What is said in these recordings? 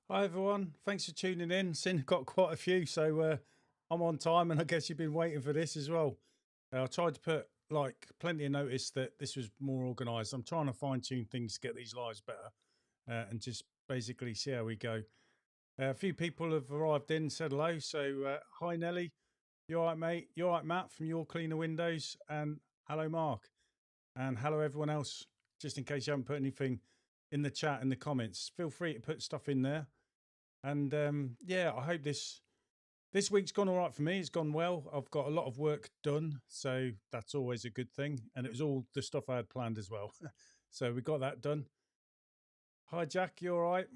Hi everyone, thanks for tuning in. Sin got quite a few, so I'm on time, and I guess you've been waiting for this as well. I tried to put like plenty of notice that this was more organised. I'm trying to fine tune things to get these lives better, and just basically see how we go. A few people have arrived in, said hello. So hi Nelly, you all right, mate? You all right, Matt from Your Cleaner Windows, and hello Mark, and hello everyone else. Just in case you haven't put anything in the chat in the comments, feel free to put stuff in there. And yeah, I hope this week's gone all right for me. It's gone well. I've got a lot of work done, so that's always a good thing. And it was all the stuff I had planned as well. So we got that done. Hi Jack, you all right?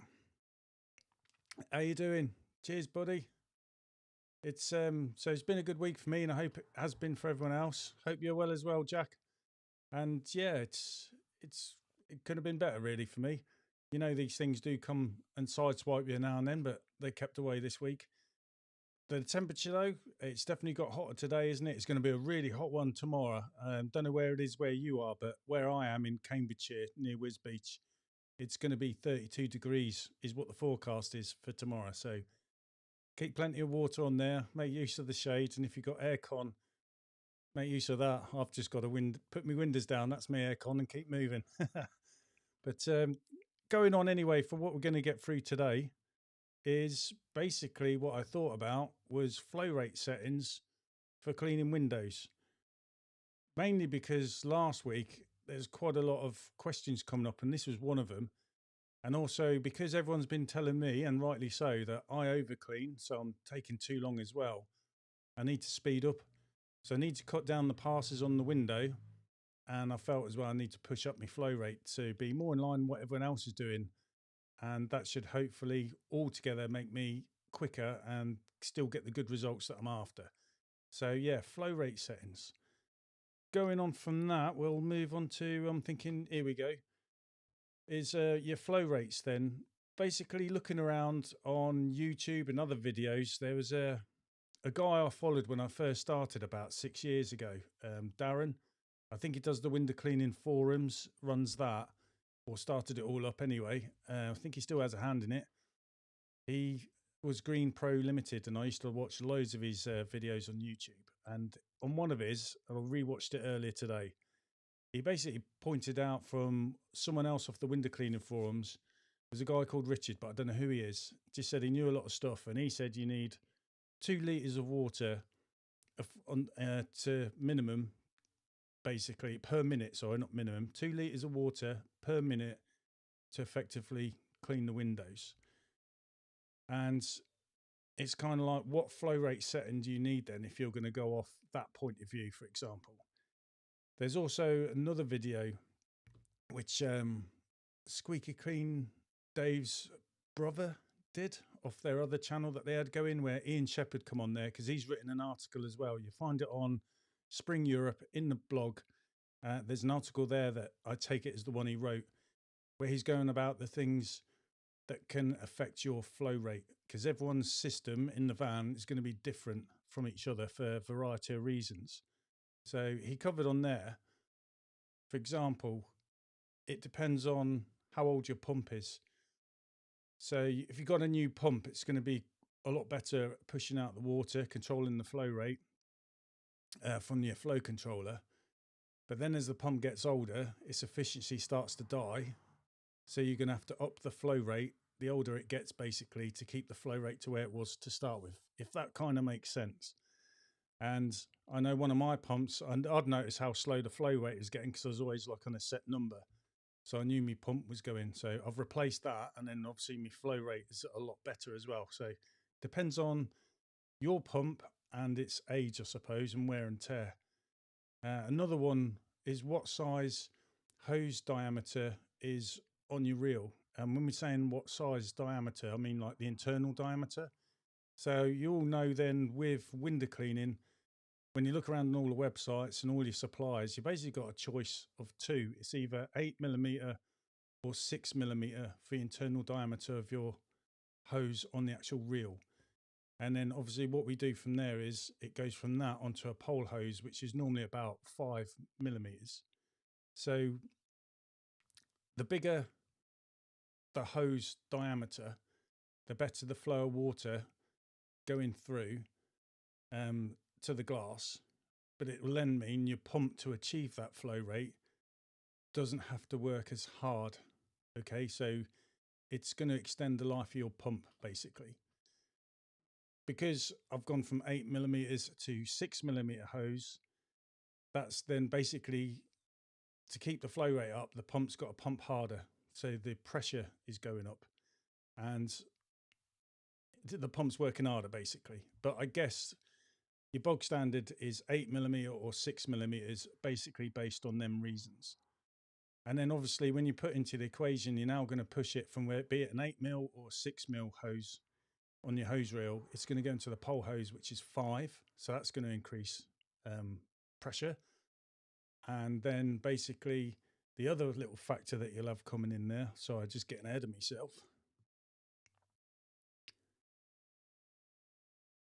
How you doing? Cheers, buddy. It's so it's been a good week for me, and I hope it has been for everyone else. Hope you're well as well, Jack. And yeah, it's it could have been better really for me. You know, these things do come and sideswipe you now and then, but they kept away this week. The temperature, though, it's definitely got hotter today, isn't it? It's going to be a really hot one tomorrow. Don't know where it is where you are, but where I am in Cambridgeshire, near Wisbeach, it's going to be 32 degrees, is what the forecast is for tomorrow. So keep plenty of water on there, make use of the shades, and if you've got aircon, make use of that. I've just got to put my windows down. That's my aircon, and keep moving. But going on anyway, for what we're going to get through today is basically what I thought about was flow rate settings for cleaning windows. Mainly because last week there's quite a lot of questions coming up, and this was one of them. And also because everyone's been telling me, and rightly so, that I overclean, so I'm taking too long as well. I need to speed up. So I need to cut down the passes on the window. And I felt as well I need to push up my flow rate to be more in line with what everyone else is doing. And that should hopefully altogether make me quicker and still get the good results that I'm after. So yeah, flow rate settings. Going on from that, we'll move on to, I'm thinking, here we go, is your flow rates then. Basically looking around on YouTube and other videos, there was a guy I followed when I first started about 6 years ago, Darren. I think he does the window cleaning forums, runs that, or started it all up anyway. I think he still has a hand in it. He was Green Pro Limited, and I used to watch loads of his videos on YouTube. And on one of his, I rewatched it earlier today. He basically pointed out from someone else off the window cleaning forums. There's a guy called Richard, but I don't know who he is. Just said he knew a lot of stuff, and he said you need 2 litres of water to minimum, basically per minute. Sorry, not minimum. 2 litres of water per minute to effectively clean the windows. And it's kind of like, what flow rate setting do you need then if you're going to go off that point of view, for example? There's also another video which Squeaky Clean Dave's brother did off their other channel that they had going, where Ian Shepherd come on there because he's written an article as well. You find it on Spring Europe in the blog. There's an article there that I take it as the one he wrote, where he's going about the things that can affect your flow rate, because everyone's system in the van is going to be different from each other for a variety of reasons. So he covered on there, for example, it depends on how old your pump is. So if you've got a new pump, it's going to be a lot better at pushing out the water, controlling the flow rate from your flow controller. But then as the pump gets older, its efficiency starts to die. So you're going to have to up the flow rate the older it gets, basically, to keep the flow rate to where it was to start with, if that kind of makes sense. And I know one of my pumps, and I'd notice how slow the flow rate is getting because I was always like on a set number. So I knew my pump was going. So I've replaced that. And then obviously my flow rate is a lot better as well. So depends on your pump and its age, I suppose, and wear and tear. Another one is what size hose diameter is on your reel. And when we're saying what size diameter, I mean like the internal diameter. So you all know then with window cleaning, when you look around on all the websites and all your suppliers, you basically got a choice of two. It's either 8mm or 6mm for the internal diameter of your hose on the actual reel. And then obviously what we do from there is it goes from that onto a pole hose, which is normally about 5mm. So the bigger the hose diameter, the better the flow of water going through to the glass. But it will then mean your pump, to achieve that flow rate, doesn't have to work as hard. Okay, so it's going to extend the life of your pump basically. Because I've gone from 8mm to 6mm hose, that's then basically to keep the flow rate up, the pump's got to pump harder. So the pressure is going up and the pump's working harder basically. But I guess your bog standard is 8mm or 6mm, basically based on them reasons. And then obviously when you put into the equation, you're now going to push it from where, be it an 8mm or 6mm hose on your hose reel, it's going to go into the pole hose, which is 5. So that's going to increase pressure. And then basically the other little factor that you'll have coming in there, so I'm just getting ahead of myself,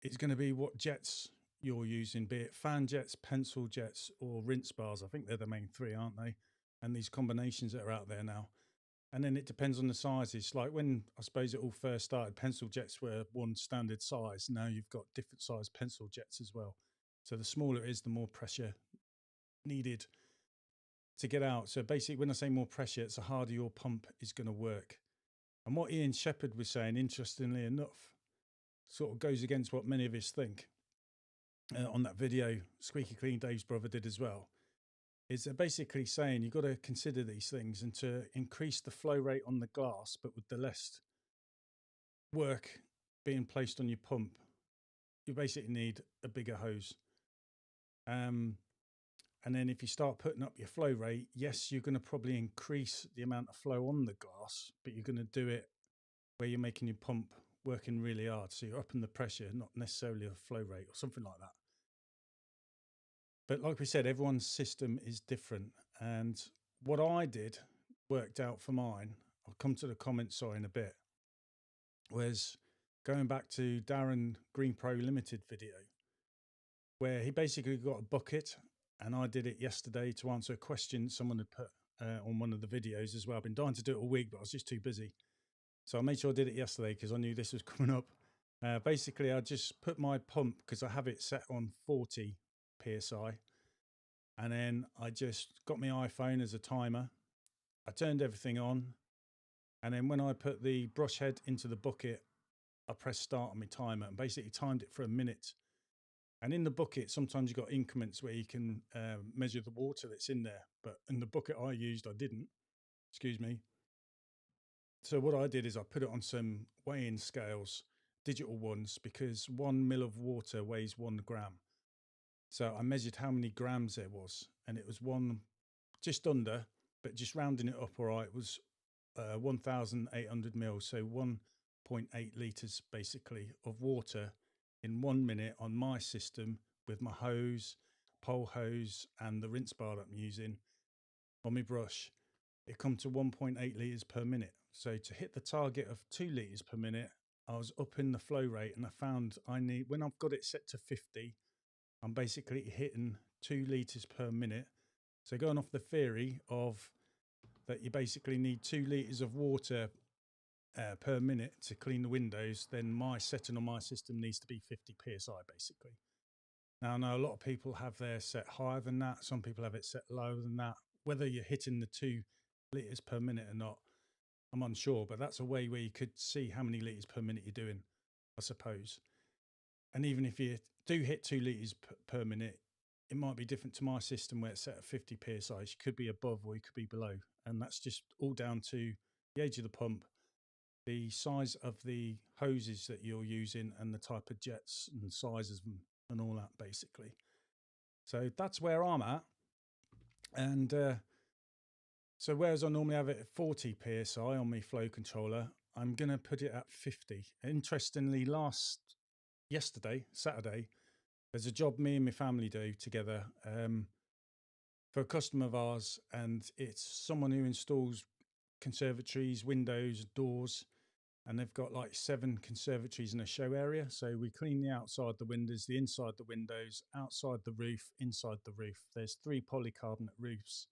is going to be what jets you're using, be it fan jets, pencil jets, or rinse bars. I think they're the main 3, aren't they? And these combinations that are out there now. And then it depends on the sizes. Like when I suppose it all first started, pencil jets were one standard size. Now you've got different size pencil jets as well. So the smaller it is, the more pressure needed to get out. So basically, when I say more pressure, it's the harder your pump is going to work. And what Ian Shepherd was saying, interestingly enough, sort of goes against what many of us think. On that video, Squeaky Clean Dave's brother did as well, is they're basically saying you've got to consider these things, and to increase the flow rate on the glass, but with the less work being placed on your pump, you basically need a bigger hose. And then if you start putting up your flow rate, yes, you're going to probably increase the amount of flow on the glass, but you're going to do it where you're making your pump working really hard. So you're upping the pressure, not necessarily a flow rate or something like that. But like we said, everyone's system is different. And what I did worked out for mine, I'll come to the comments, sorry, in a bit, was going back to Darren Green Pro Limited video, where he basically got a bucket, and I did it yesterday to answer a question someone had put on one of the videos as well. I've been dying to do it all week, but I was just too busy. So I made sure I did it yesterday because I knew this was coming up. Basically, I just put my pump, because I have it set on 40 PSI. And then I just got my iPhone as a timer. I turned everything on. And then when I put the brush head into the bucket, I pressed start on my timer and basically timed it for a minute. And in the bucket, sometimes you've got increments where you can measure the water that's in there. But in the bucket I used, I didn't. Excuse me. So what I did is I put it on some weighing scales, digital ones, because 1 ml of water weighs 1 gram. So I measured how many grams there was, and it was one, just under, but just rounding it up, all right, it was 1,800 mils, so 1.8 litres basically of water in 1 minute on my system with my hose, pole hose, and the rinse bar that I'm using on my brush. It come to 1.8 litres per minute. So to hit the target of 2 litres per minute, I was up in the flow rate, and I found I need, when I've got it set to 50, I'm basically hitting 2 litres per minute. So going off the theory of that you basically need 2 litres of water per minute to clean the windows, then my setting on my system needs to be 50 PSI basically. Now I know a lot of people have their set higher than that. Some people have it set lower than that. Whether you're hitting the 2 litres per minute or not, I'm unsure, but that's a way where you could see how many litres per minute you're doing, I suppose. And even if you do hit 2 litres per minute, it might be different to my system where it's set at 50 PSI. You could be above or you could be below. And that's just all down to the age of the pump, the size of the hoses that you're using, and the type of jets and sizes and all that basically. So that's where I'm at. And so whereas I normally have it at 40 PSI on my flow controller, I'm going to put it at 50. Interestingly, yesterday, Saturday, there's a job me and my family do together for a customer of ours, and it's someone who installs conservatories, windows, doors, and they've got like 7 conservatories in a show area. So we clean the outside the windows, the inside the windows, outside the roof, inside the roof. There's 3 polycarbonate roofs,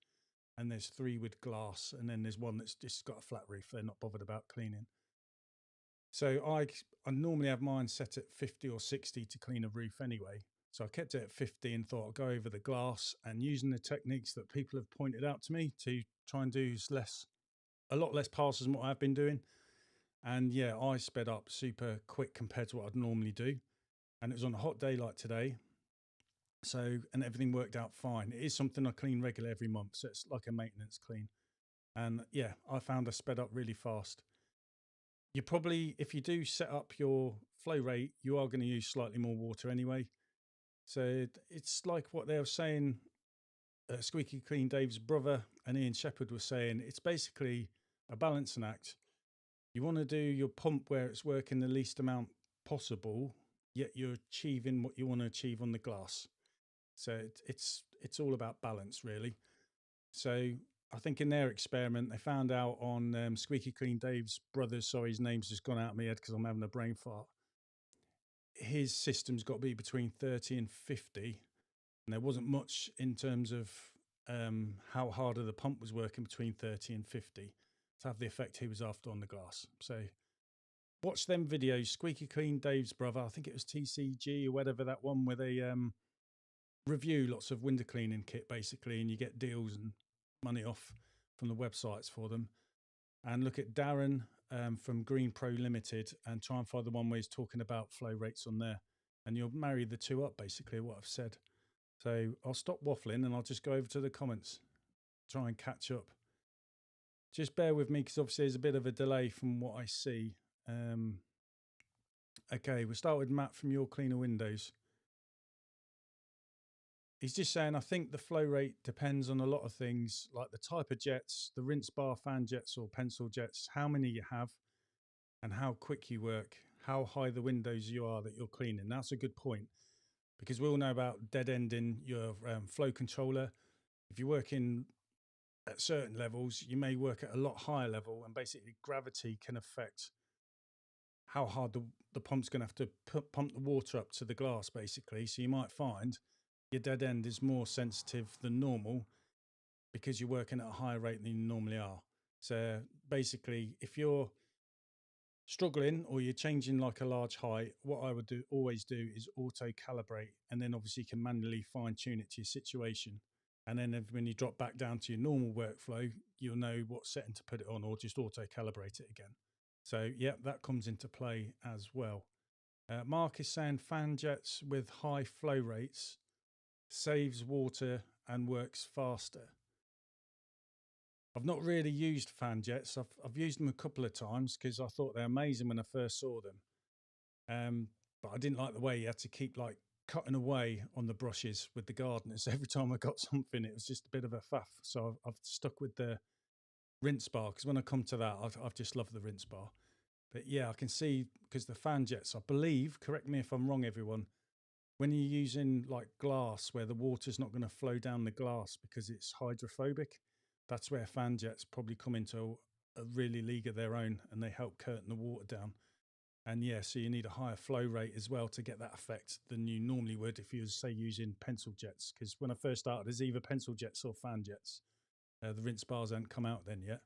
and there's 3 with glass, and then there's one that's just got a flat roof. They're not bothered about cleaning. So I normally have mine set at 50 or 60 to clean a roof anyway. So I kept it at 50 and thought I'll go over the glass, and using the techniques that people have pointed out to me to try and do a lot less passes than what I've been doing. And yeah, I sped up super quick compared to what I'd normally do. And it was on a hot day like today. So, and everything worked out fine. It is something I clean regularly every month. So it's like a maintenance clean. And yeah, I found I sped up really fast. You probably, if you do set up your flow rate, you are going to use slightly more water anyway. So it's like what they were saying. Squeaky Clean Dave's brother and Ian Shepherd were saying it's basically a balancing act. You want to do your pump where it's working the least amount possible, yet you're achieving what you want to achieve on the glass. So it's all about balance, really. So I think in their experiment, they found out on Squeaky Clean Dave's brother, sorry, his name's just gone out of my head because I'm having a brain fart. His system's got to be between 30 and 50. And there wasn't much in terms of how harder the pump was working between 30 and 50 to have the effect he was after on the glass. So watch them videos. Squeaky Clean Dave's brother, I think it was TCG or whatever, that one where they review lots of window cleaning kit basically, and you get deals and money off from the websites for them. And look at Darren from Green Pro Limited and try and find the one where he's talking about flow rates on there, and you'll marry the two up basically, what I've said. So I'll stop waffling and I'll just go over to the comments, try and catch up. Just bear with me because obviously there's a bit of a delay from what I see. Okay, we'll start with Matt from Your Cleaner Windows. He's just saying, I think the flow rate depends on a lot of things, like the type of jets, the rinse bar fan jets or pencil jets, how many you have, and how quick you work, how high the windows you are that you're cleaning. That's a good point, because we all know about dead ending your flow controller. If you're working at certain levels, you may work at a lot higher level, and basically gravity can affect how hard the pump's going to have to pump the water up to the glass, basically. So you might find your dead end is more sensitive than normal because you're working at a higher rate than you normally are. So basically, if you're struggling or you're changing like a large height, what I would always do is auto calibrate, and then obviously you can manually fine tune it to your situation. And then when you drop back down to your normal workflow, you'll know what setting to put it on, or just auto calibrate it again. So yeah, that comes into play as well. Mark is saying fan jets with high flow rates saves water and works faster. I've not really used fan jets. I've used them a couple of times because I thought they're amazing when I first saw them. But I didn't like the way you had to keep like cutting away on the brushes with the gardeners. Every time I got something, it was just a bit of a faff. So I've stuck with the rinse bar, because when I come to that, I've just loved the rinse bar. But yeah, I can see, because the fan jets, I believe, correct me if I'm wrong, everyone, when you're using like glass where the water's not going to flow down the glass because it's hydrophobic, that's where fan jets probably come into a really league of their own, and they help curtain the water down. And yeah, so you need a higher flow rate as well to get that effect than you normally would if you was, say, using pencil jets. Because when I first started, there's either pencil jets or fan jets. The rinse bars hadn't come out then yet.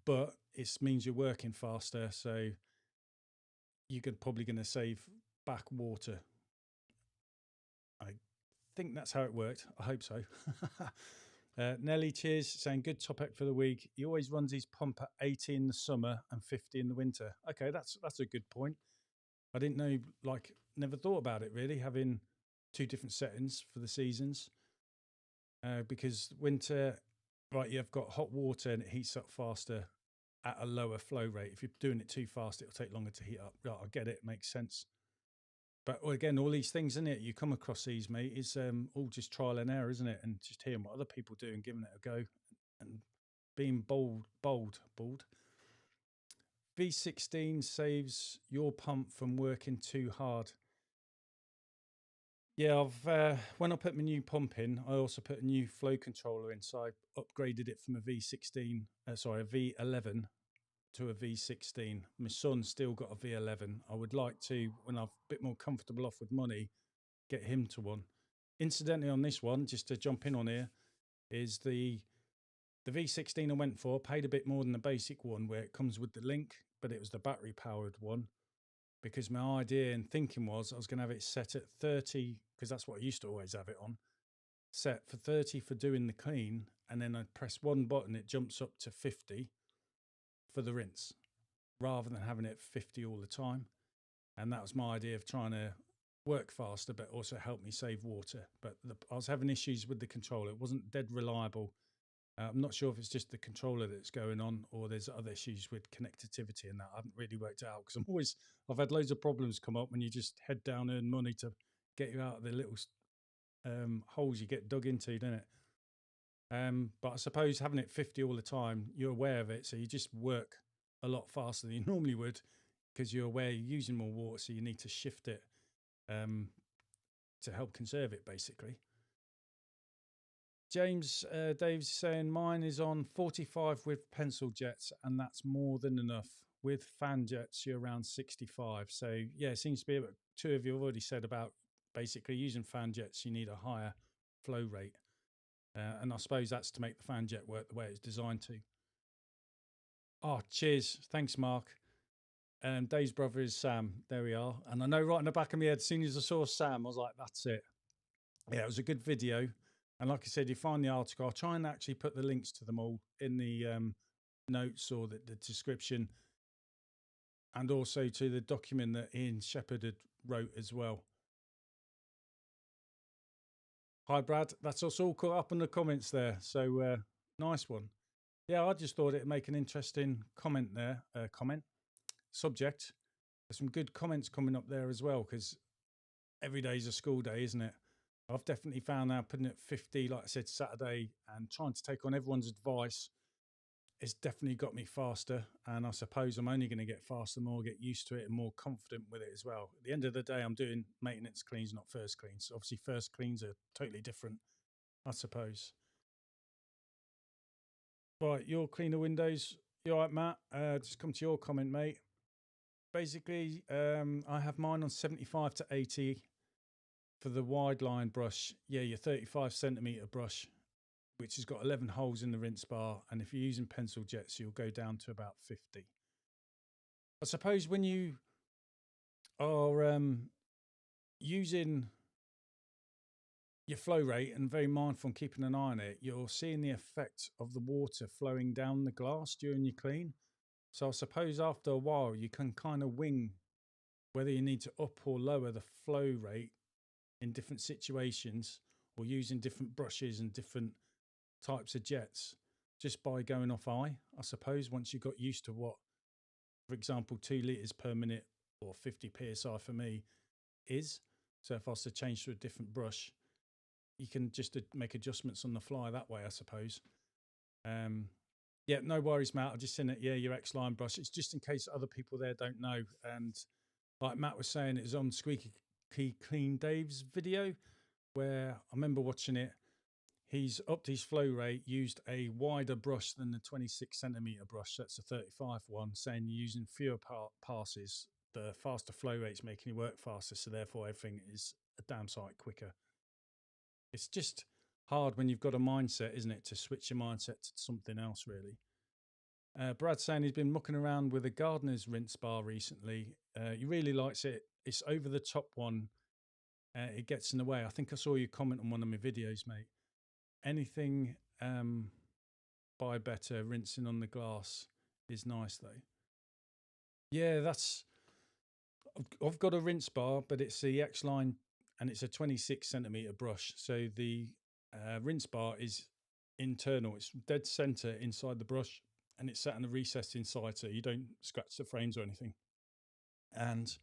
But it means you're working faster, so you're probably going to save back water. I think that's how it worked. I hope so. Nelly, cheers, saying good topic for the week. He always runs his pump at 80 in the summer and 50 in the winter. Okay, that's a good point. I didn't know, like, never thought about it really, having two different settings for the seasons. Because winter, right, you've got hot water and it heats up faster at a lower flow rate. If you're doing it too fast, it'll take longer to heat up. Right, I get it, makes sense. But again, all these things, isn't it? You come across these, mate, is all just trial and error, isn't it? And just hearing what other people do and giving it a go and being bold. V16 saves your pump from working too hard. Yeah, when I put my new pump in, I also put a new flow controller in. So I upgraded it from a V11 to a V16. My son's still got a V11. I would like to, when I'm a bit more comfortable off with money, get him to one. Incidentally, on this one, just to jump in on here, is the V16 I went for, paid a bit more than the basic one where it comes with the link. but it was the battery powered one, because my idea and thinking was I was going to have it set at 30, because that's what I used to always have it on, set for 30 for doing the clean, and then I'd press one button, it jumps up to 50 for the rinse, rather than having it 50 all the time. And that was my idea of trying to work faster, but also help me save water. But I was having issues with the controller. It wasn't dead reliable. I'm not sure if it's just the controller that's going on, or there's other issues with connectivity and that. I haven't really worked it out, because I've had loads of problems come up when you just head down, earn money to get you out of the little holes you get dug into, don't it? But I suppose having it 50 all the time, you're aware of it, so you just work a lot faster than you normally would, because you're aware you're using more water, so you need to shift it to help conserve it, basically. James Dave's saying mine is on 45 with pencil jets, and that's more than enough. With fan jets, you're around 65. So yeah, it seems to be about two of you have already said about basically using fan jets, you need a higher flow rate. And I suppose that's to make the fan jet work the way it's designed to. Oh, cheers. Thanks, Mark. Dave's brother is Sam. There we are. And I know right in the back of my head, as soon as I saw Sam, I was like, that's it. Yeah, it was a good video. And like I said, you find the article. I'll try and actually put the links to them all in the notes or the description, and also to the document that Ian Shepherd had wrote as well. Hi, Brad. That's us all caught up in the comments there. So nice one. Yeah, I just thought it'd make an interesting comment there. Subject. There's some good comments coming up there as well, because every day's a school day, isn't it? I've definitely found now putting it 50, like I said, Saturday, and trying to take on everyone's advice, it's definitely got me faster. And I suppose I'm only going to get faster, more get used to it and more confident with it as well. At the end of the day, I'm doing maintenance cleans, not first cleans. Obviously, first cleans are totally different, I suppose. Right, your cleaner windows. You all right, Matt? Just come to your comment, mate. Basically, I have mine on 75 to 80 for the wide line brush. Yeah, your 35 centimeter brush, which has got 11 holes in the rinse bar. And if you're using pencil jets, you'll go down to about 50. I suppose when you are using your flow rate and very mindful and keeping an eye on it, you're seeing the effect of the water flowing down the glass during your clean. So I suppose after a while, you can kind of wing whether you need to up or lower the flow rate in different situations, or using different brushes and different types of jets, just by going off eye, I suppose. Once you got used to what, for example, 2 litres per minute or 50 psi for me is. So if I was to change to a different brush, you can just make adjustments on the fly that way, I suppose. Yeah, no worries, Matt. I've just seen it. Yeah, your xline brush. It's just in case other people there don't know. And like Matt was saying, it was on Squeaky Clean Dave's video, where I remember watching it. He's upped his flow rate, used a wider brush than the 26 centimeter brush. That's a 35 one, saying you're using fewer passes. The faster flow rate's making you work faster, so therefore everything is a damn sight quicker. It's just hard when you've got a mindset, isn't it, to switch your mindset to something else, really. Brad's saying he's been mucking around with a gardener's rinse bar recently. He really likes it. It's over the top one. It gets in the way. I think I saw you comment on one of my videos, mate. Anything by better, rinsing on the glass is nice, though. Yeah, I've got a rinse bar, but it's the xline, and it's a 26 centimeter brush. So the rinse bar is internal. It's dead center inside the brush, and it's set in a recess inside, so you don't scratch the frames or anything. And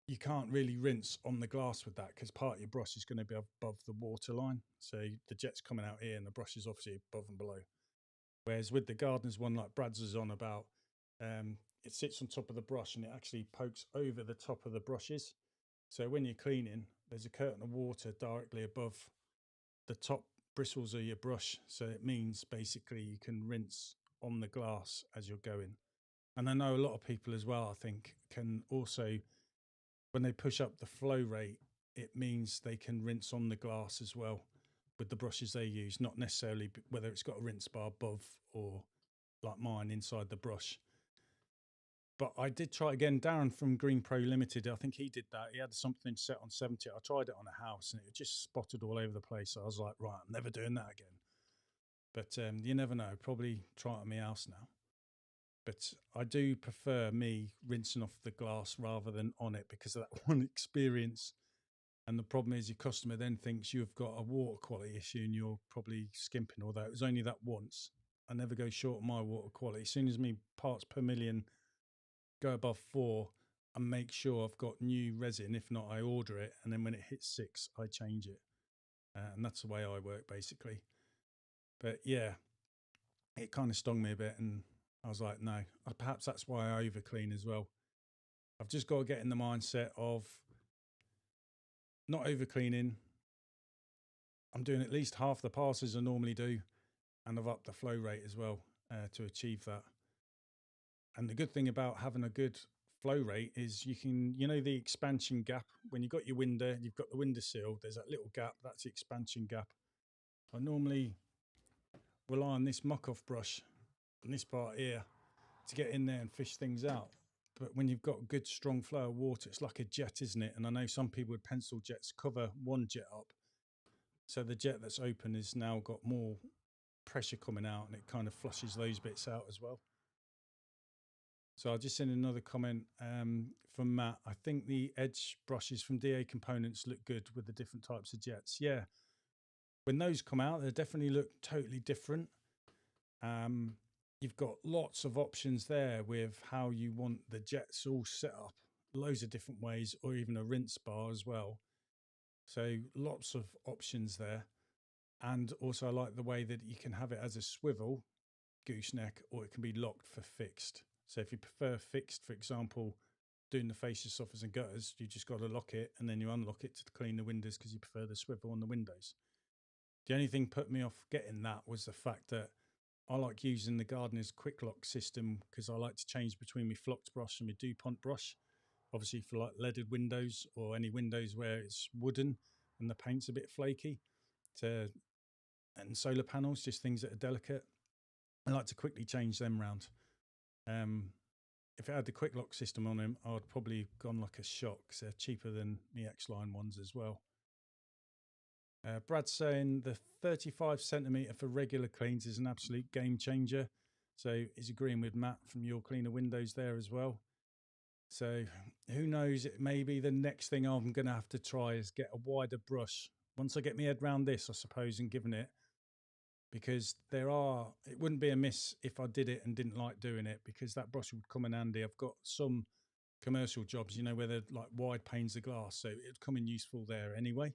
you can't really rinse on the glass with that, because part of your brush is going to be above the water line. So the jet's coming out here and the brush is obviously above and below. Whereas with the gardener's one, like Brad's is on about, it sits on top of the brush and it actually pokes over the top of the brushes. So when you're cleaning, there's a curtain of water directly above the top bristles of your brush. So it means basically you can rinse on the glass as you're going. And I know a lot of people as well, I think, can also, when they push up the flow rate, it means they can rinse on the glass as well with the brushes they use, not necessarily whether it's got a rinse bar above or like mine inside the brush. But I did try again. Darren from Green Pro Limited, I think he did that. He had something set on 70. I tried it on a house and it just spotted all over the place. So I was like, right, I'm never doing that again. But you never know. Probably try it on my house now. But I do prefer me rinsing off the glass rather than on it because of that one experience. And the problem is your customer then thinks you've got a water quality issue and you're probably skimping, although it was only that once. I never go short on my water quality. As soon as me parts per million go above 4, I make sure I've got new resin. If not, I order it. And then when it hits 6, I change it. And that's the way I work, basically. But yeah, it kind of stung me a bit. And I was like, no, perhaps that's why I over clean as well. I've just got to get in the mindset of not over cleaning. I'm doing at least half the passes I normally do, and I've upped the flow rate as well to achieve that. And the good thing about having a good flow rate is you can, the expansion gap, when you've got your window, you've got the window sill, there's that little gap, that's the expansion gap. I normally rely on this muck-off brush on this part here to get in there and fish things out. But when you've got a good strong flow of water, it's like a jet, isn't it? And I know some people with pencil jets cover one jet up. So the jet that's open has now got more pressure coming out and it kind of flushes those bits out as well. So I'll just send another comment from Matt. I think the edge brushes from DA Components look good with the different types of jets. Yeah, when those come out, they definitely look totally different. You've got lots of options there with how you want the jets all set up, loads of different ways, or even a rinse bar as well. So lots of options there. And also I like the way that you can have it as a swivel gooseneck, or it can be locked for fixed. So if you prefer fixed, for example, doing the fascia softeners and gutters, you just got to lock it and then you unlock it to clean the windows because you prefer the swivel on the windows. The only thing put me off getting that was the fact that I like using the gardener's quick lock system because I like to change between my flocked brush and my DuPont brush. Obviously for like leaded windows or any windows where it's wooden and the paint's a bit flaky, and solar panels, just things that are delicate, I like to quickly change them around. If it had the quick lock system on them, I'd probably have gone like a shot because they're cheaper than the xline ones as well. Brad's saying the 35 centimetre for regular cleans is an absolute game changer. So he's agreeing with Matt from Your Cleaner Windows there as well. So who knows, it may be the next thing I'm going to have to try is get a wider brush. Once I get my head around this, I suppose, and given it, because it wouldn't be amiss if I did it and didn't like doing it, because that brush would come in handy. I've got some commercial jobs, where they're like wide panes of glass, so it'd come in useful there anyway.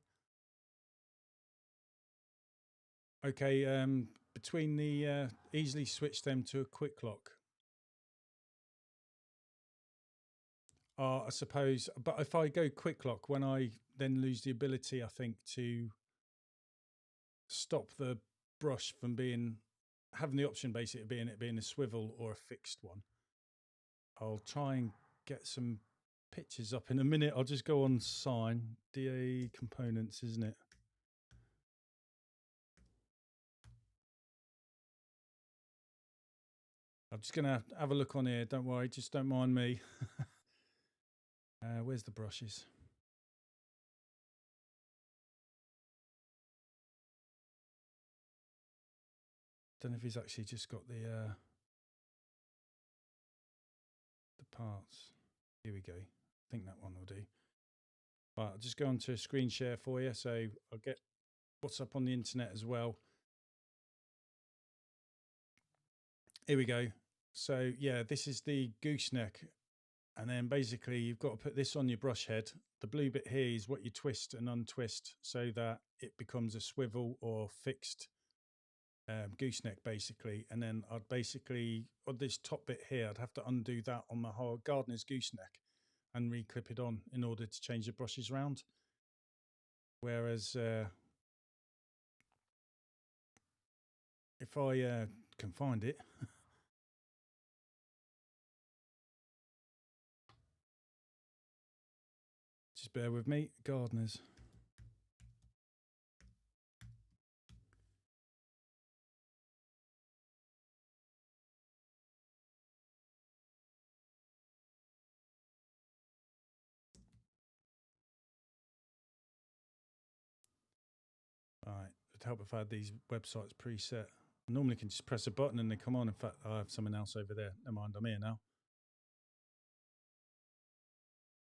Okay, between the easily switch them to a quick lock. I suppose, but if I go quick lock, when I then lose the ability, I think, to stop the brush from having the option basically being a swivel or a fixed one. I'll try and get some pictures up in a minute. I'll just go on sign, DA Components, isn't it? I'm just going to have a look on here. Don't worry, just don't mind me. Where's the brushes? Don't know if he's actually just got the parts. Here we go. I think that one will do. Right, I'll just go on to a screen share for you, so I'll get what's up on the internet as well. Here we go. So yeah, this is the gooseneck, and then basically you've got to put this on your brush head. The blue bit here is what you twist and untwist so that it becomes a swivel or fixed gooseneck basically. And then I'd basically, on this top bit here, I'd have to undo that on my whole gardener's gooseneck and re-clip it on in order to change the brushes around. Whereas if I can find it, just bear with me, gardeners. would help if I had these websites preset. I normally can just press a button and they come on. In fact, I have something else over there. Never mind, I'm here now.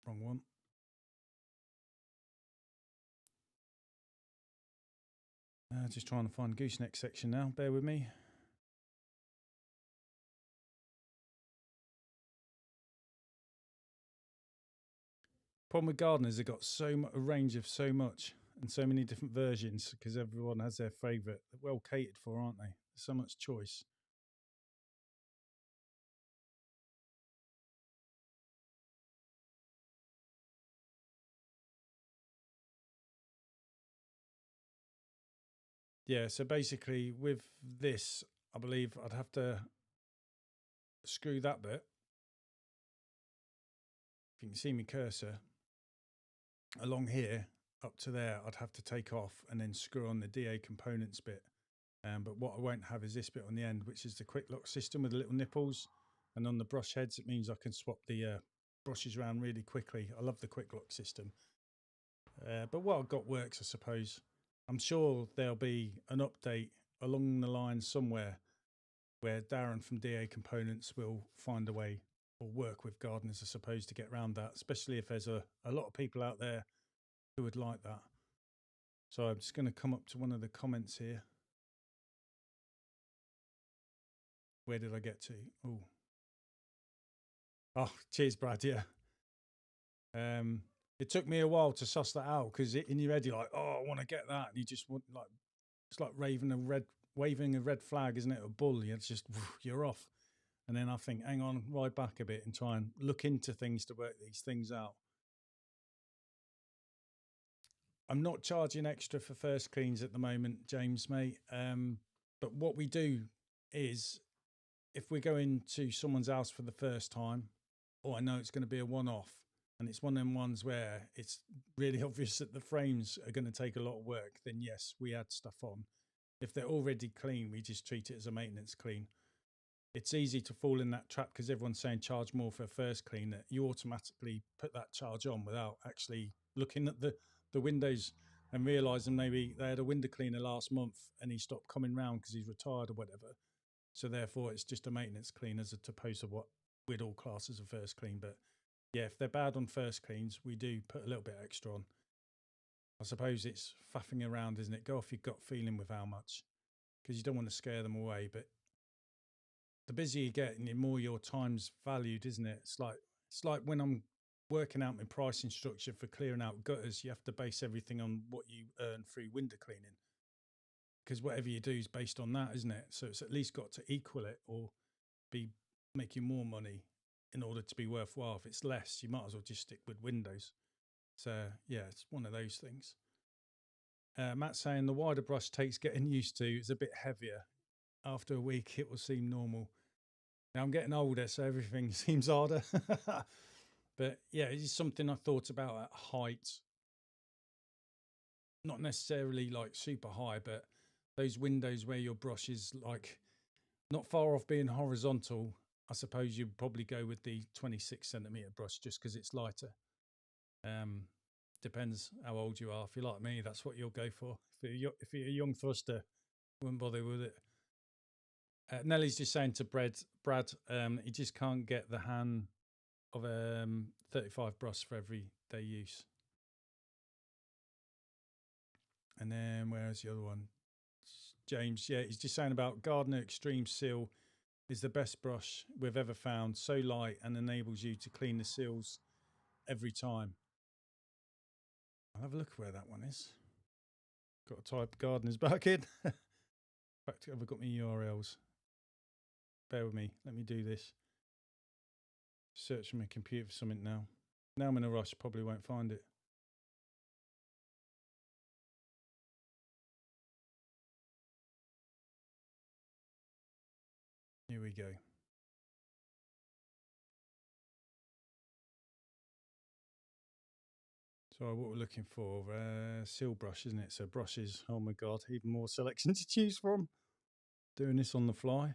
Wrong one. Just trying to find gooseneck section now. Bear with me. Problem with gardeners, they've got a range of so much and so many different versions because everyone has their favourite. They're well catered for, aren't they? There's so much choice. Yeah, so basically with this, I believe I'd have to screw that bit. If you can see my cursor, along here up to there, I'd have to take off and then screw on the DA components bit. But what I won't have is this bit on the end, which is the quick lock system with the little nipples. And on the brush heads, it means I can swap the brushes around really quickly. I love the quick lock system. But what I've got works, I suppose. I'm sure there'll be an update along the line somewhere where Darren from DA Components will find a way or work with gardeners, I suppose, to get around that, especially if there's a lot of people out there who would like that. So I'm just going to come up to one of the comments here. Where did I get to? Oh, cheers, Brad. Yeah. It took me a while to suss that out because in your head you're like, oh, I want to get that, and you just want it's like waving a red flag, isn't it? A bull. It's just you're off, and then I think, hang on, ride back a bit and try and look into things to work these things out. I'm not charging extra for first cleans at the moment, James, mate. But what we do is, if we're going to someone's house for the first time, or I know it's going to be a one-off, and it's one of them ones where it's really obvious that the frames are going to take a lot of work, then yes, we add stuff on. If they're already clean, we just treat it as a maintenance clean. It's easy to fall in that trap because everyone's saying charge more for a first clean, that you automatically put that charge on without actually looking at the windows and realising maybe they had a window cleaner last month and he stopped coming round because he's retired or whatever. So therefore it's just a maintenance clean as opposed to what we'd all class as a first clean. But yeah, if they're bad on first cleans, we do put a little bit extra on. I suppose it's faffing around, isn't it? Go off your gut feeling with how much, because you don't want to scare them away. But the busier you get, the more your time's valued, isn't it? It's like when I'm working out my pricing structure for clearing out gutters, you have to base everything on what you earn through window cleaning, because whatever you do is based on that, isn't it? So it's at least got to equal it or make you more money in order to be worthwhile. If it's less, you might as well just stick with windows. So yeah, it's one of those things. Matt's saying the wider brush takes getting used to. It's a bit heavier. After a week, it will seem normal. Now I'm getting older, so everything seems harder. But yeah, it's something I thought about at height. Not necessarily like super high, but those windows where your brush is like not far off being horizontal. I suppose you'd probably go with the 26 centimeter brush just because it's lighter. Depends how old you are. If you're like me, that's what you'll go for. If you're a young thruster, wouldn't bother with it. Nellie's just saying to Brad, he just can't get the hand of 35 brush for everyday use. And then where's the other one? James, yeah, he's just saying about Gardner Extreme Seal is the best brush we've ever found. So light and enables you to clean the seals every time. I'll have a look where that one is. Got to type gardeners back in. In fact, have I got my URLs? Bear with me. Let me do this. Search my computer for something now. Now I'm in a rush. Probably won't find it. Here we go. So what we're looking for, seal brush, isn't it? So brushes, oh my God, even more selection to choose from. Doing this on the fly.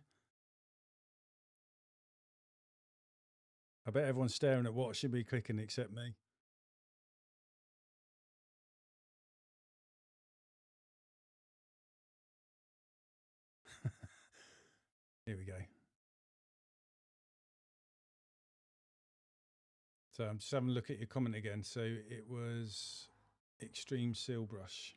I bet everyone's staring at what should be clicking except me. So I'm just having a look at your comment again. So it was Extreme Seal Brush.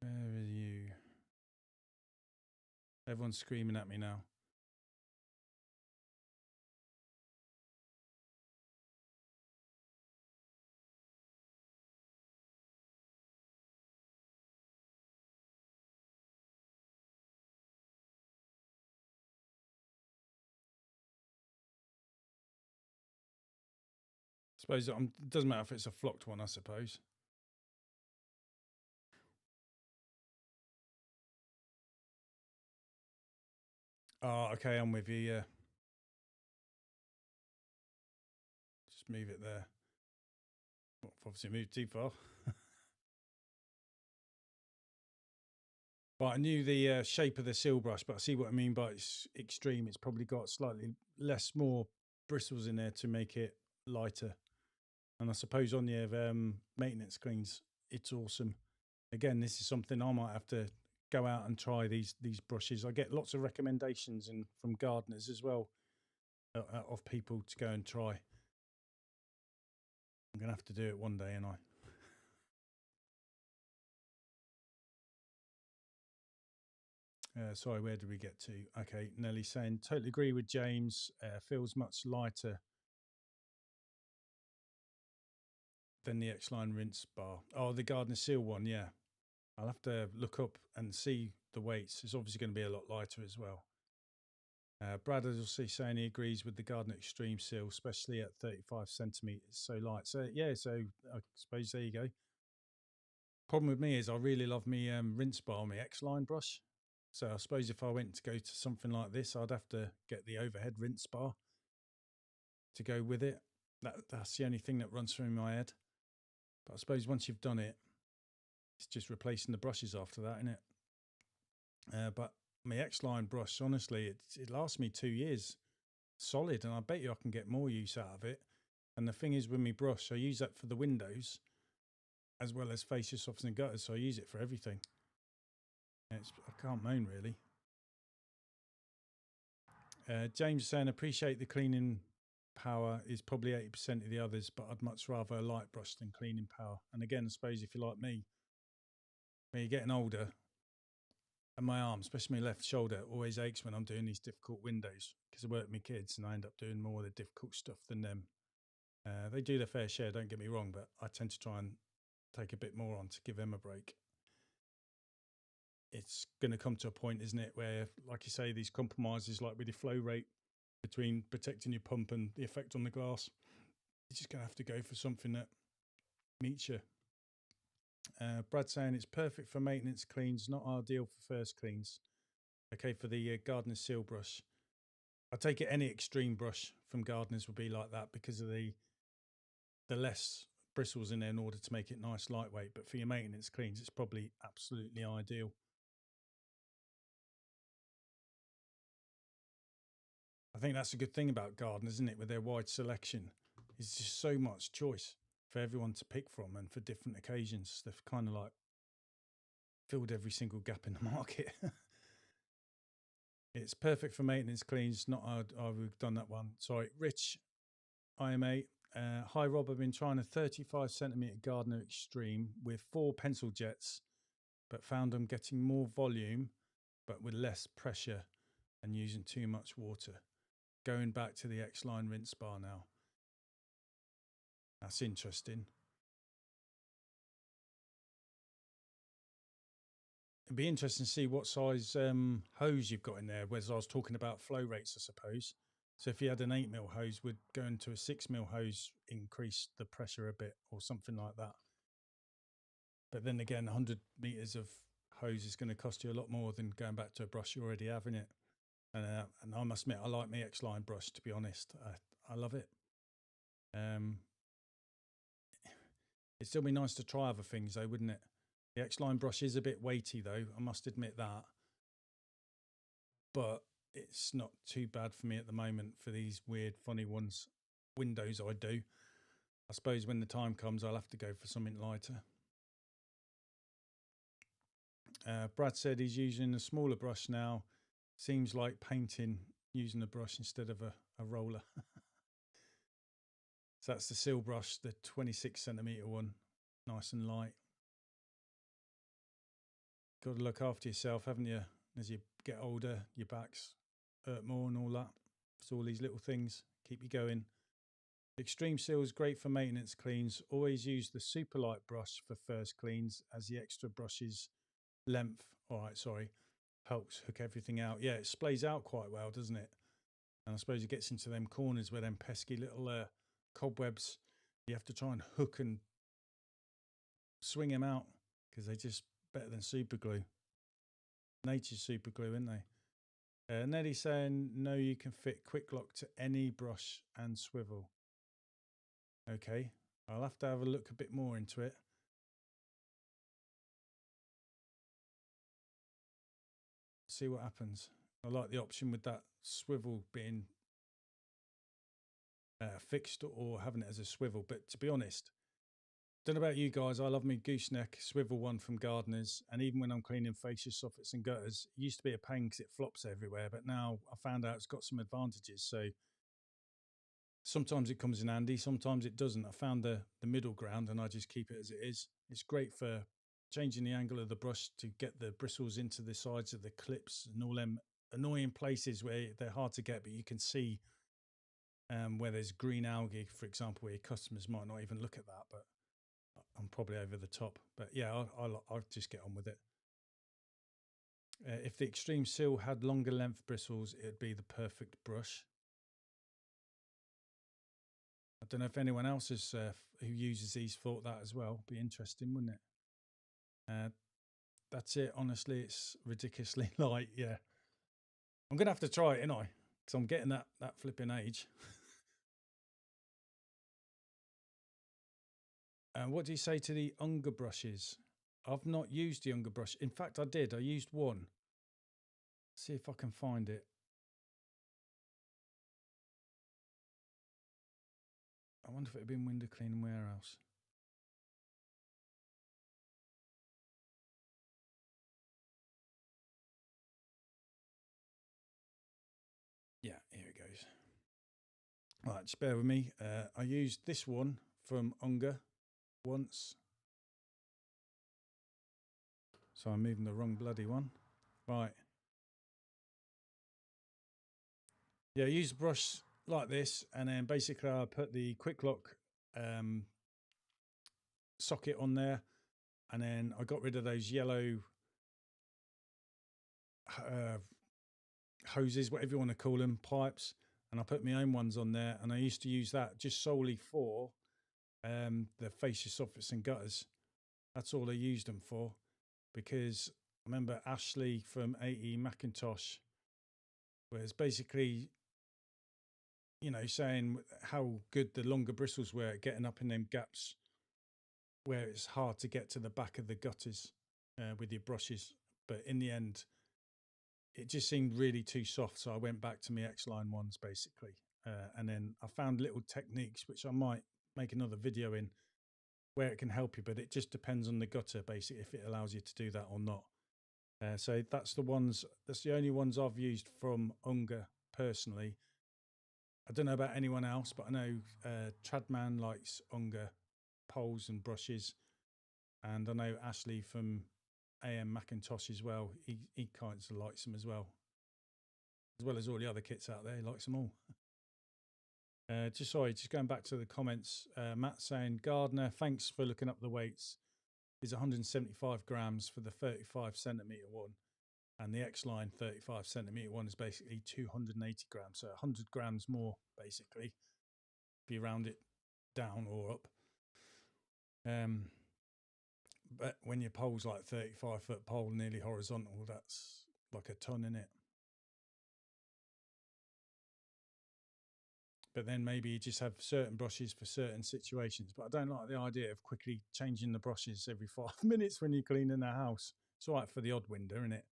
Where are you? Everyone's screaming at me now. Suppose it doesn't matter if it's a flocked one, I suppose. Oh, okay, I'm with you, yeah. Just move it there. Well, obviously moved too far. But I knew the shape of the seal brush, but I see what I mean by it's extreme. It's probably got slightly more bristles in there to make it lighter. And I suppose on your maintenance screens, it's awesome. Again, this is something I might have to go out and try these brushes. I get lots of recommendations and from gardeners as well of people to go and try. I'm gonna have to do it one day, and sorry, where did we get to? Okay, Nelly saying totally agree with James. Feels much lighter than the X-Line rinse bar. Oh, the Gardener Seal one, yeah. I'll have to look up and see the weights. It's obviously going to be a lot lighter as well. Brad is also saying he agrees with the Gardener Extreme Seal, especially at 35 centimeters, so light. So yeah, so I suppose there you go. Problem with me is I really love me rinse bar, my X-Line brush. So I suppose if I went to go to something like this, I'd have to get the overhead rinse bar to go with it. That's the only thing that runs through my head. But I suppose once you've done it, it's just replacing the brushes after that, isn't it? But my X-Line brush, honestly, it lasts me 2 years solid, and I bet you I can get more use out of it. And the thing is with my brush, I use that for the windows as well as fascia softeners and gutters, so I use it for everything. I can't moan really. James is saying, appreciate the cleaning power is probably 80% of the others, but I'd much rather a light brush than cleaning power. And again, I suppose if you're like me, when you're getting older, and my arm, especially my left shoulder, always aches when I'm doing these difficult windows because I work with my kids and I end up doing more of the difficult stuff than them. They do their fair share, don't get me wrong, but I tend to try and take a bit more on to give them a break. It's going to come to a point, isn't it, where, like you say, these compromises, like with the flow rate between protecting your pump and the effect on the glass, you're just going to have to go for something that meets you. Brad saying it's perfect for maintenance cleans, not ideal for first cleans. Okay, for the Gardener Seal brush. I take it any extreme brush from gardeners will be like that because of the less bristles in there in order to make it nice lightweight. But for your maintenance cleans, it's probably absolutely ideal. I think that's a good thing about gardeners, isn't it? With their wide selection, it's just so much choice for everyone to pick from, and for different occasions. They've kind of like filled every single gap in the market. It's perfect for maintenance cleans. Not we've done that one. Sorry, Rich, IMA. Hi Rob, I've been trying a 35 centimeter Gardener Extreme with 4 pencil jets, but found I'm getting more volume, but with less pressure and using too much water. Going back to the X-Line rinse bar now. That's interesting. It'd be interesting to see what size hose you've got in there. Whereas I was talking about flow rates, I suppose. So if you had an 8mm hose, would going to a 6mm hose increase the pressure a bit or something like that? But then again, 100 meters of hose is going to cost you a lot more than going back to a brush you already have in it. And I must admit, I like my X-Line brush, to be honest. I love it. It'd still be nice to try other things though, wouldn't it? The X-Line brush is a bit weighty though, I must admit that. But it's not too bad for me at the moment for these weird, funny windows I do. I suppose when the time comes, I'll have to go for something lighter. Brad said he's using a smaller brush now. Seems like painting using a brush instead of a roller. So that's the seal brush, the 26cm one, nice and light. Got to look after yourself, haven't you? As you get older, your backs hurt more and all that. It's all these little things keep you going. Extreme Seal is great for maintenance cleans. Always use the super light brush for first cleans, as the extra brush's length, helps hook everything out. Yeah, it splays out quite well, doesn't it? And I suppose it gets into them corners where them pesky little cobwebs, you have to try and hook and swing them out because they're just better than super glue. Nature's super glue, isn't they? Nettie's saying, no, you can fit quick lock to any brush and swivel. Okay, I'll have to have a look a bit more into it. See what happens. I like the option with that swivel being fixed or having it as a swivel. But to be honest, don't know about you guys, I love my gooseneck swivel one from Gardeners. And even when I'm cleaning fascia, soffits and gutters, it used to be a pain because it flops everywhere. But now I found out it's got some advantages. So sometimes it comes in handy, sometimes it doesn't. I found the middle ground and I just keep it as it is. It's great for changing the angle of the brush to get the bristles into the sides of the clips and all them annoying places where they're hard to get, but you can see where there's green algae, for example, where your customers might not even look at that, but I'm probably over the top. But yeah, I'll just get on with it. If the Extreme Seal had longer length bristles, it'd be the perfect brush. I don't know if anyone else is, who uses these thought that as well. Be interesting, wouldn't it? That's it. Honestly, it's ridiculously light. Yeah, I'm gonna have to try it, ain't I? Because I'm getting that flipping age. What do you say to the Unger brushes? I've not used the Unger brush. In fact, I did. I used one. See if I can find it. I wonder if it had been window cleaning warehouse. Yeah, here it goes. All right, just bear with me. I used this one from Unger once. So I'm moving the wrong bloody one. Right. Yeah, I use a brush like this, and then basically I put the quick lock socket on there, and then I got rid of those yellow hoses, whatever you want to call them, pipes, and I put my own ones on there, and I used to use that just solely for the fascia, soffits and gutters. That's all I used them for, because I remember Ashley from 80 Macintosh was basically, saying how good the longer bristles were at getting up in them gaps where it's hard to get to the back of the gutters with your brushes. But in the end, it just seemed really too soft. So I went back to my xline ones basically. And then I found little techniques, which I might make another video in, where it can help you, but it just depends on the gutter basically, if it allows you to do that or not. So that's the only ones I've used from Unger personally. I don't know about anyone else, but I know Tradman likes Unger poles and brushes, and I know Ashley from AM Macintosh as well. He kind of likes them as well as all the other kits out there. He likes them all. Just going back to the comments. Matt saying, Gardner, thanks for looking up the weights. Is 175 grams for the 35 centimeter one, and the xline 35 centimeter one is basically 280 grams, so 100 grams more basically, if you round it down or up. But when your pole's like 35-foot pole, nearly horizontal, that's like a ton, in it. But then maybe you just have certain brushes for certain situations. But I don't like the idea of quickly changing the brushes every 5 minutes when you're cleaning the house. It's all right for the odd window, isn't it?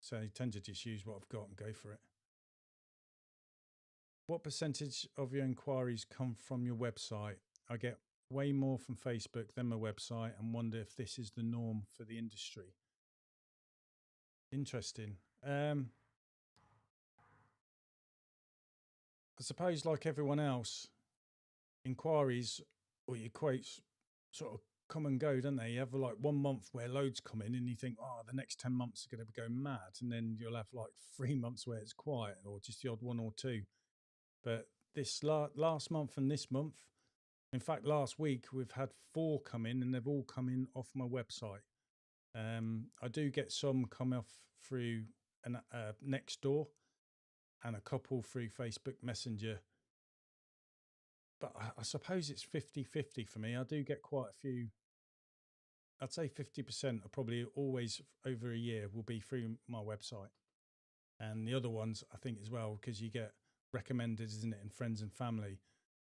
So I tend to just use what I've got and go for it. What percentage of your inquiries come from your website? I get way more from Facebook than my website and wonder if this is the norm for the industry. Interesting. I suppose, like everyone else, inquiries or your quotes sort of come and go, don't they? You have like 1 month where loads come in and you think, oh, the next 10 months are going to go mad. And then you'll have like 3 months where it's quiet or just the odd one or two. But this last month and this month, in fact, last week, we've had 4 come in and they've all come in off my website. I do get some come off through Nextdoor and a couple through Facebook Messenger. But I suppose it's 50-50 for me. I do get quite a few. I'd say 50% are probably always over a year will be through my website. And the other ones, I think as well, because you get recommended, isn't it, in friends and family.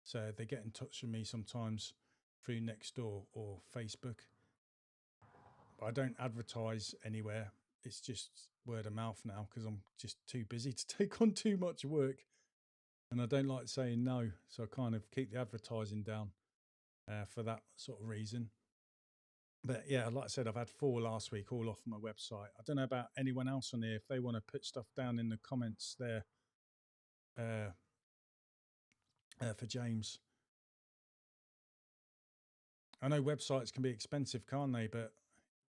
So they get in touch with me sometimes through Nextdoor or Facebook. But I don't advertise anywhere. It's just word of mouth now because I'm just too busy to take on too much work. And I don't like saying no. So I kind of keep the advertising down for that sort of reason. But yeah, like I said, I've had 4 last week, all off my website. I don't know about anyone else on here. If they want to put stuff down in the comments there for James. I know websites can be expensive, can't they? But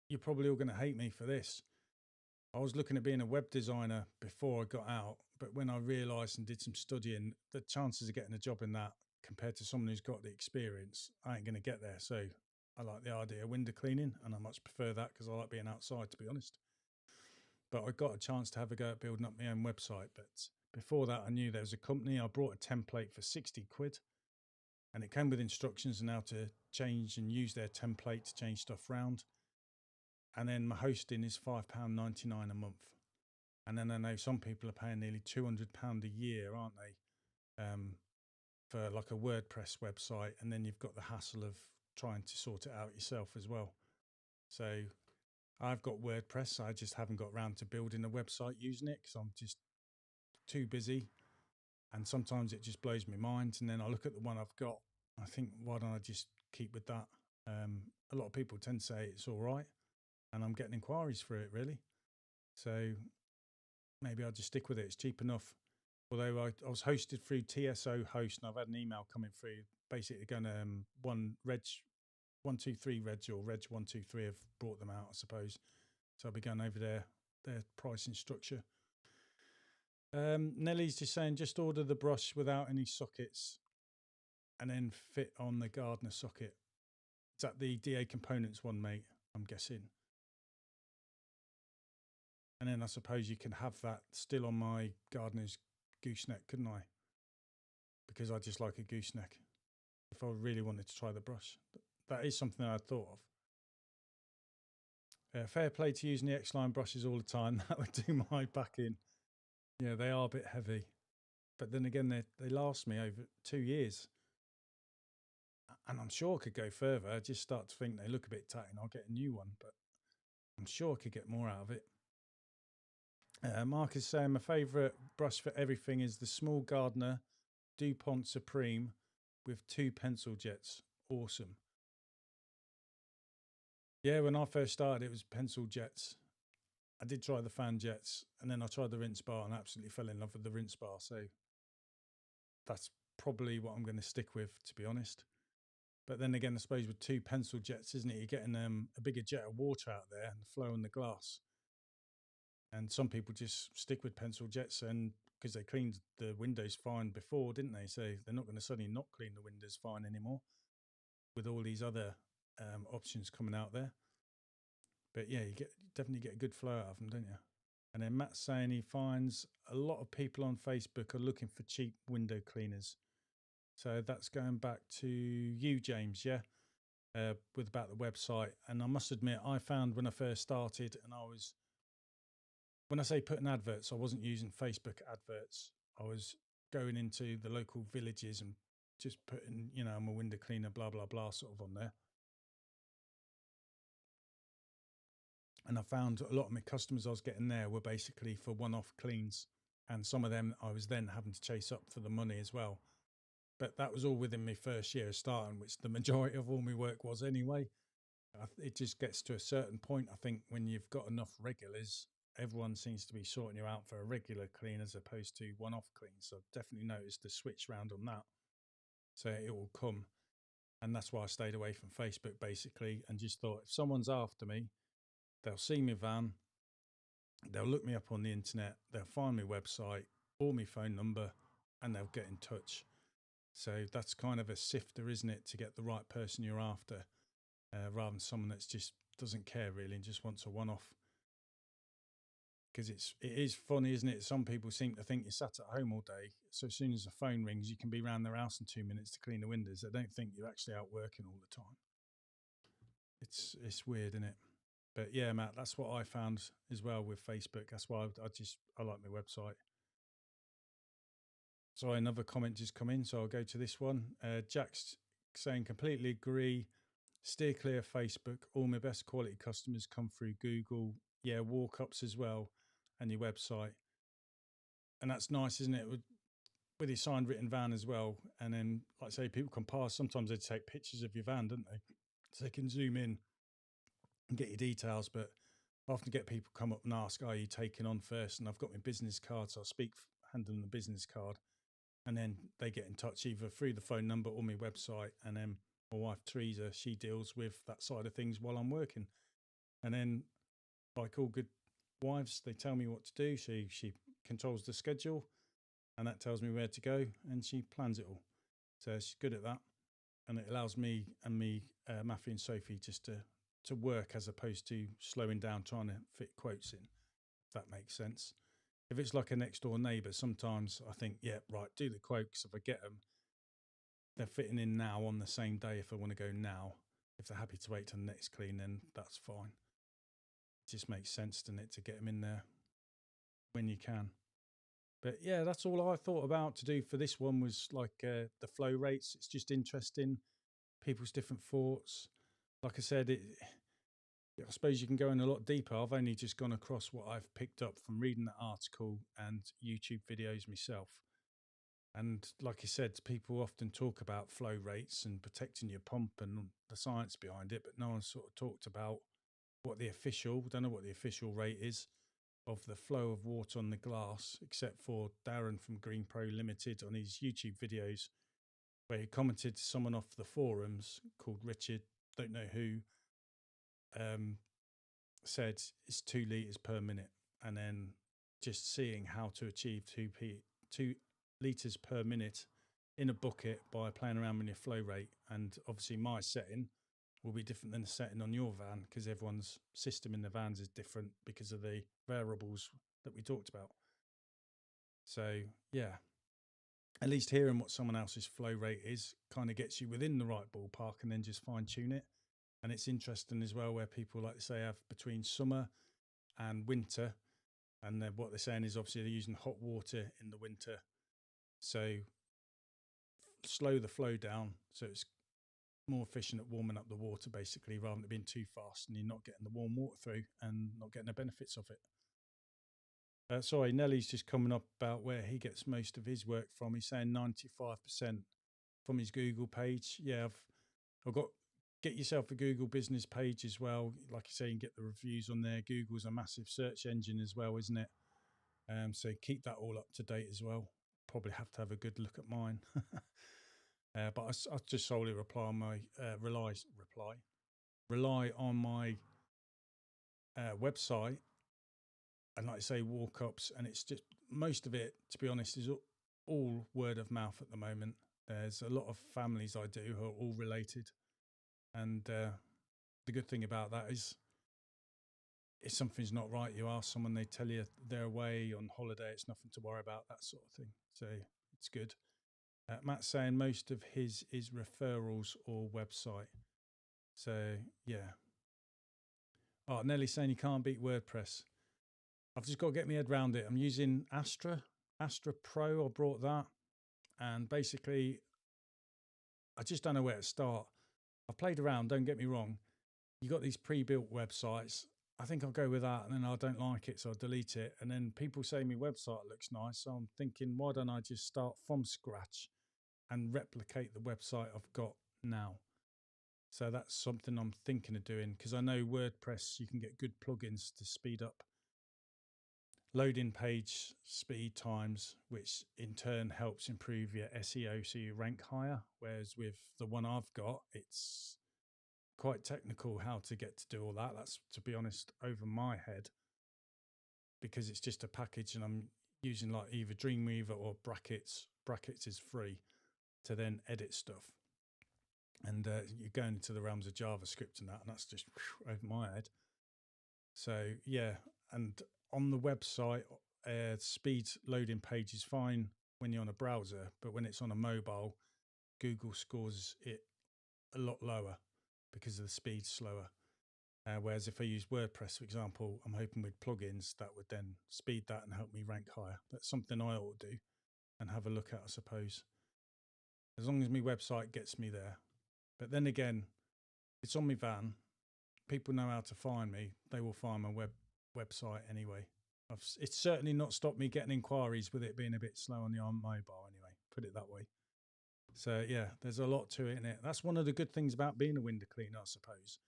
you're probably all going to hate me for this. I was looking at being a web designer before I got out. But when I realised and did some studying, the chances of getting a job in that compared to someone who's got the experience, I ain't going to get there. So I like the idea of window cleaning, and I much prefer that because I like being outside, to be honest. But I got a chance to have a go at building up my own website. But before that, I knew there was a company. I brought a template for 60 quid, and it came with instructions on how to change and use their template to change stuff around. And then my hosting is £5.99 a month. And then I know some people are paying nearly £200 a year, aren't they? For like a WordPress website. And then you've got the hassle of trying to sort it out yourself as well. So I've got WordPress. I just haven't got around to building a website using it because I'm just too busy. And sometimes it just blows my mind. And then I look at the one I've got. I think, why don't I just keep with that? A lot of people tend to say it's all right. And I'm getting inquiries for it, really. So maybe I'll just stick with it. It's cheap enough. Although I was hosted through TSO Host, and I've had an email coming through basically going Reg 123 Reg or Reg 123 have brought them out, I suppose. So I'll be going over their pricing structure. Nellie's just saying, just order the brush without any sockets and then fit on the gardener socket. Is that the DA Components one, mate? I'm guessing. And then I suppose you can have that still on my gardener's gooseneck, couldn't I? Because I just like a gooseneck. If I really wanted to try the brush, that is something I'd thought of. Fair play to using the xline brushes all the time. That would do my back in. Yeah, they are a bit heavy. But then again, they last me over 2 years. And I'm sure I could go further. I just start to think they look a bit tight and I'll get a new one. But I'm sure I could get more out of it. Mark is saying my favourite brush for everything is the Small Gardener DuPont Supreme with 2 pencil jets. Awesome. Yeah, when I first started, it was pencil jets. I did try the fan jets, and then I tried the rinse bar and absolutely fell in love with the rinse bar. So that's probably what I'm going to stick with, to be honest. But then again, I suppose with 2 pencil jets, isn't it? You're getting a bigger jet of water out there and flow in the glass. And some people just stick with pencil jets, and because they cleaned the windows fine before, didn't they? So they're not going to suddenly not clean the windows fine anymore with all these other options coming out there. But yeah, you definitely get a good flow out of them, don't you? And then Matt's saying he finds a lot of people on Facebook are looking for cheap window cleaners. So that's going back to you, James, yeah? With about the website. And I must admit, I found when I first started, and when I say putting adverts, I wasn't using Facebook adverts. I was going into the local villages and just putting, I'm a window cleaner, blah, blah, blah, sort of on there. And I found a lot of my customers I was getting there were basically for one-off cleans. And some of them I was then having to chase up for the money as well. but that was all within my first year of starting, which the majority of all my work was anyway. It just gets to a certain point, I think, when you've got enough regulars, everyone seems to be sorting you out for a regular clean as opposed to one-off cleans. So I've definitely noticed the switch round on that. So it will come. And that's why I stayed away from Facebook, basically, and just thought, if someone's after me, they'll see my van, they'll look me up on the internet, they'll find my website or my phone number, and they'll get in touch. So that's kind of a sifter, isn't it, to get the right person you're after, rather than someone that's just doesn't care really and just wants a one-off. Because it is funny, isn't it? Some people seem to think you're sat at home all day, so as soon as the phone rings, you can be around their house in 2 minutes to clean the windows. They don't think you're actually out working all the time. It's weird, isn't it? But yeah, Matt, that's what I found as well with Facebook. That's why I like my website. So another comment just come in, so I'll go to this one. Jack's saying, completely agree. Steer clear of Facebook. All my best quality customers come through Google. Yeah, walk-ups as well, and your website. And that's nice, isn't it? With your signed written van as well. And then, like I say, people can pass. Sometimes they take pictures of your van, don't they? So they can zoom in and get your details. But I often get people come up and ask, are you taking on first? And I've got my business card, so I hand them the business card. And then they get in touch either through the phone number or my website. And then my wife, Teresa, she deals with that side of things while I'm working. And then, like all good wives, they tell me what to do. She controls the schedule, and that tells me where to go, and she plans it all. So she's good at that. And it allows me and Matthew and Sophie just to work as opposed to slowing down trying to fit quotes in, if that makes sense. If it's like a next door neighbour, sometimes I think, yeah, right, do the quote, because if I get them, they're fitting in now on the same day if I want to go now. If they're happy to wait till the next clean, then that's fine. It just makes sense, doesn't it, to get them in there when you can. But yeah, that's all I thought about to do for this one was like the flow rates. It's just interesting, people's different thoughts. Like I said, I suppose you can go in a lot deeper. I've only just gone across what I've picked up from reading that article and YouTube videos myself. And like I said, people often talk about flow rates and protecting your pump and the science behind it, but no one sort of talked about what the official, don't know what the official rate is of the flow of water on the glass, except for Darren from Green Pro Limited on his YouTube videos, where he commented to someone off the forums called Richard, don't know who, said it's 2 litres per minute. And then just seeing how to achieve 2 litres per minute in a bucket by playing around with your flow rate. And obviously my setting will be different than the setting on your van, because everyone's system in the vans is different because of the variables that we talked about. So yeah, at least hearing what someone else's flow rate is kind of gets you within the right ballpark, and then just fine tune it. And it's interesting as well where people, like to say, have between summer and winter, and what they're saying is obviously they're using hot water in the winter, so slow the flow down so it's more efficient at warming up the water, basically, rather than it being too fast and you're not getting the warm water through and not getting the benefits of it. Sorry, Nelly's just coming up about where he gets most of his work from. He's saying 95% from his Google page. Yeah, I've got, get yourself a Google business page as well. Like I say, you can get the reviews on there. Google's a massive search engine as well, isn't it? So keep that all up to date as well. Probably have to have a good look at mine. But I just solely rely on my website, and like I say, walk-ups, and it's just, most of it, to be honest, is all word of mouth at the moment. There's a lot of families I do who are all related, and the good thing about that is if something's not right, you ask someone, they tell you they're away on holiday, it's nothing to worry about, that sort of thing. So it's good. Matt's saying most of his is referrals or website. So yeah. Oh, Nelly's saying you can't beat WordPress. I've just got to get my head around it. I'm using Astra Pro. I brought that, and basically I just don't know where to start. I've played around, don't get me wrong. You got these pre-built websites. I think I'll go with that, and then I don't like it, so I'll delete it. And then people say my website looks nice, so I'm thinking, why don't I just start from scratch? and replicate the website I've got now. So that's something I'm thinking of doing, because I know WordPress, you can get good plugins to speed up loading page speed times, which in turn helps improve your SEO so you rank higher. Whereas with the one I've got, it's quite technical how to get to do all that. That's, to be honest, over my head, because it's just a package and I'm using like either Dreamweaver or Brackets. Brackets is free to then edit stuff. And you're going into the realms of JavaScript and that's just over my head. So yeah, and on the website, speed loading page is fine when you're on a browser, but when it's on a mobile, Google scores it a lot lower because of the speed slower. Whereas if I use WordPress, for example, I'm hoping with plugins that would then speed that and help me rank higher. That's something I ought to do and have a look at, I suppose, as long as my website gets me there. But then again, it's on my van. People know how to find me. They will find my website anyway. It's certainly not stopped me getting inquiries with it being a bit slow on the mobile anyway, put it that way. So yeah, there's a lot to it in it. That's one of the good things about being a window cleaner, I suppose,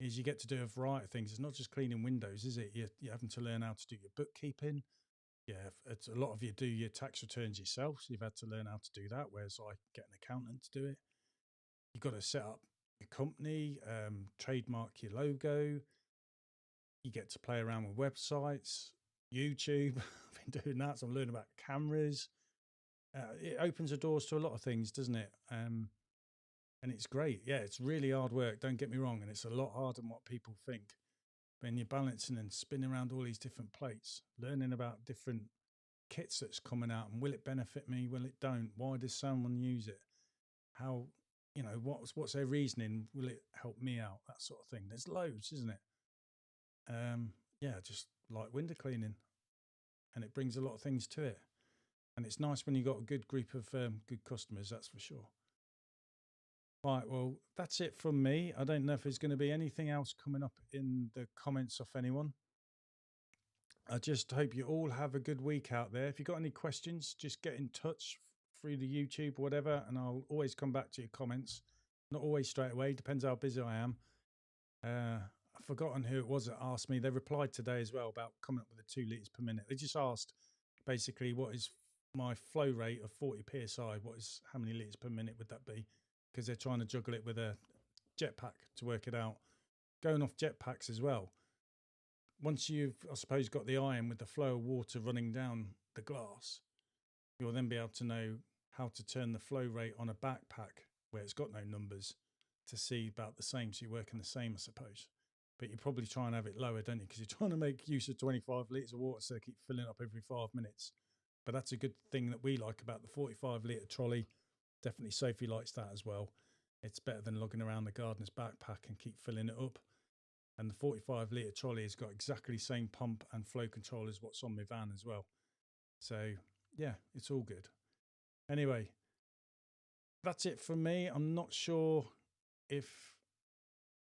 is you get to do a variety of things. It's not just cleaning windows, is it? You're having to learn how to do your bookkeeping. Yeah, it's a lot of you do your tax returns yourself, so you've had to learn how to do that, whereas I get an accountant to do it. You've got to set up your company, trademark your logo. You get to play around with websites, YouTube. I've been doing that, so I'm learning about cameras. It opens the doors to a lot of things, doesn't it? And it's great. Yeah, it's really hard work, don't get me wrong, and it's a lot harder than what people think. When you're balancing and spinning around all these different plates, learning about different kits that's coming out, and will it benefit me, will it don't? Why does someone use it? How, what's their reasoning? Will it help me out? That sort of thing. There's loads, isn't it? Yeah, just like window cleaning, and it brings a lot of things to it. And it's nice when you've got a good group of good customers, that's for sure. Right, well, that's it from me. I don't know if there's going to be anything else coming up in the comments off anyone. I just hope you all have a good week out there. If you've got any questions, just get in touch through the YouTube or whatever, and I'll always come back to your comments. Not always straight away, depends how busy I am. I've forgotten who it was that asked me. They replied today as well about coming up with the 2 litres per minute. They just asked basically what is my flow rate of 40 psi, how many litres per minute would that be? Because they're trying to juggle it with a jetpack to work it out. Going off jetpacks as well, once you've, I suppose, got the iron with the flow of water running down the glass, you'll then be able to know how to turn the flow rate on a backpack where it's got no numbers to see about the same. So you're working the same, I suppose. But you probably try and have it lower, don't you? Because you're trying to make use of 25 litres of water, so they keep filling up every 5 minutes. But that's a good thing that we like about the 45 litre trolley. Definitely Sophie likes that as well. It's better than lugging around the gardener's backpack and keep filling it up. And the 45 litre trolley has got exactly the same pump and flow control as what's on my van as well. So yeah, it's all good. Anyway, that's it from me. I'm not sure if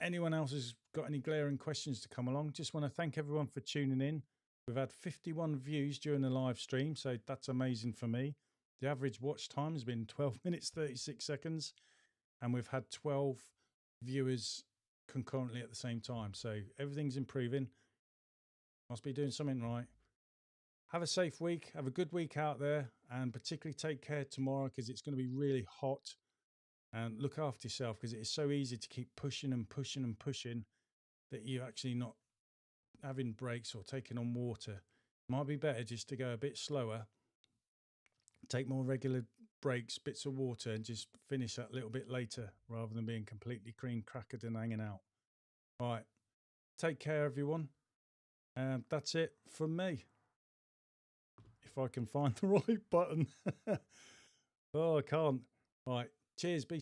anyone else has got any glaring questions to come along. Just want to thank everyone for tuning in. We've had 51 views during the live stream, so that's amazing for me. The average watch time has been 12 minutes, 36 seconds, and we've had 12 viewers concurrently at the same time. So everything's improving. Must be doing something right. Have a safe week. Have a good week out there, and particularly take care tomorrow because it's going to be really hot. And look after yourself because it is so easy to keep pushing and pushing and pushing that you're actually not having breaks or taking on water. Might be better just to go a bit slower, take more regular breaks, bits of water, and just finish that a little bit later rather than being completely cream crackered and hanging out. All right. Take care, everyone. That's it from me. If I can find the right button. Oh, I can't. All right. Cheers. Be